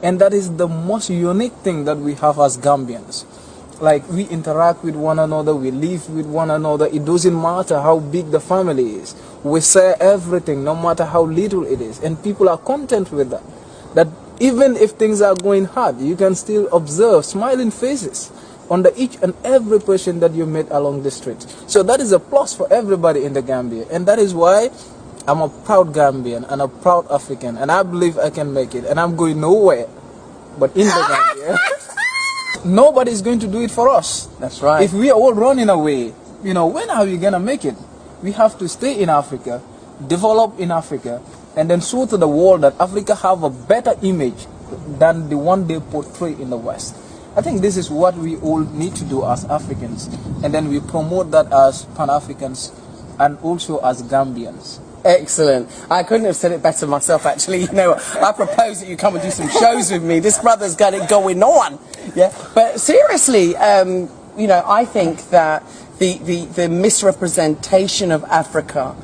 And that is the most unique thing that we have as Gambians. Like, we interact with one another, we live with one another. It doesn't matter how big the family is. We share everything, no matter how little it is. And people are content with that. That even if things are going hard, you can still observe smiling faces under each and every person that you meet along the street. So that is a plus for everybody in the Gambia. And that is why I'm a proud Gambian and a proud African, and I believe I can make it. And I'm going nowhere but in the Gambia. Nobody's going to do it for us. That's right. If we are all running away, when are we going to make it? We have to stay in Africa, develop in Africa, and then show to the world that Africa have a better image than the one they portray in the West. I think this is what we all need to do as Africans. And then we promote that as Pan-Africans and also as Gambians. Excellent. I couldn't have said it better myself, actually. I propose that you come and do some shows with me. This brother's got it going on. Yeah. But seriously, I think that the misrepresentation of Africa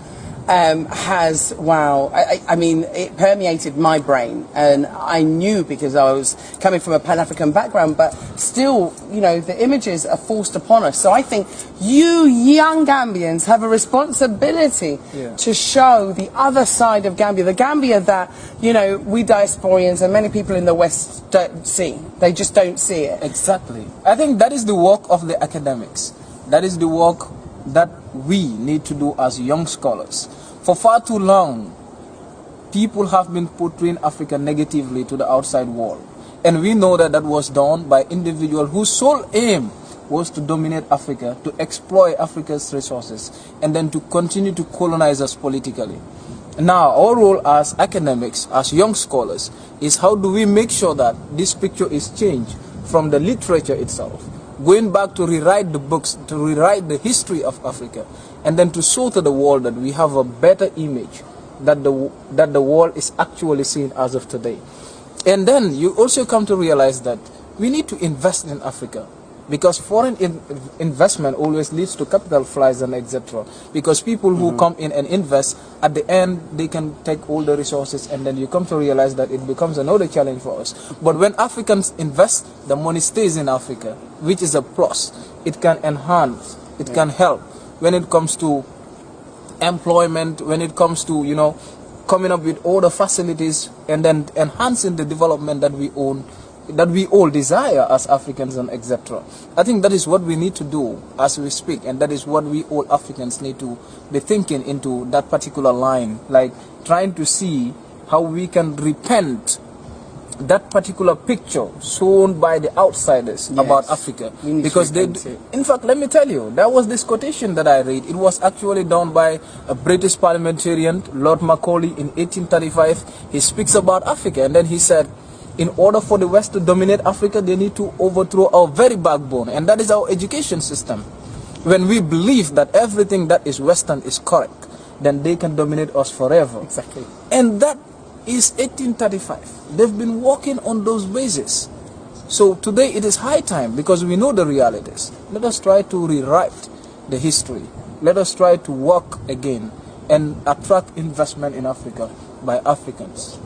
has, it permeated my brain, and I knew, because I was coming from a Pan-African background, but still, the images are forced upon us. So I think you young Gambians have a responsibility to show the other side of Gambia, the Gambia that, we diasporians and many people in the West don't see. They just don't see it. Exactly. I think that is the work of the academics. That is the work that we need to do as young scholars. For far too long, people have been portraying Africa negatively to the outside world. And we know that that was done by individuals whose sole aim was to dominate Africa, to exploit Africa's resources, and then to continue to colonize us politically. Now, our role as academics, as young scholars, is how do we make sure that this picture is changed from the literature itself, going back to rewrite the books, to rewrite the history of Africa, and then to show to the world that we have a better image that the world is actually seeing as of today. And then you also come to realize that we need to invest in Africa, because foreign investment always leads to capital flights and etc. Because people who come in and invest, at the end they can take all the resources, and then you come to realize that it becomes another challenge for us. But when Africans invest, the money stays in Africa, which is a plus. It can enhance, it can help when it comes to employment, when it comes to, coming up with all the facilities and then enhancing the development that we own, that we all desire as Africans and etc. I think that is what we need to do as we speak, and that is what we all Africans need to be thinking into that particular line, like trying to see how we can repent that particular picture shown by the outsiders about Africa. Because in fact, let me tell you, there was this quotation that I read. It was actually done by a British parliamentarian, Lord Macaulay, in 1835. He speaks about Africa, and then he said, in order for the West to dominate Africa, they need to overthrow our very backbone, and that is our education system. When we believe that everything that is Western is correct, then they can dominate us forever. Exactly. And that is 1835. They've been working on those bases. So today it is high time, because we know the realities. Let us try to rewrite the history. Let us try to work again and attract investment in Africa by Africans.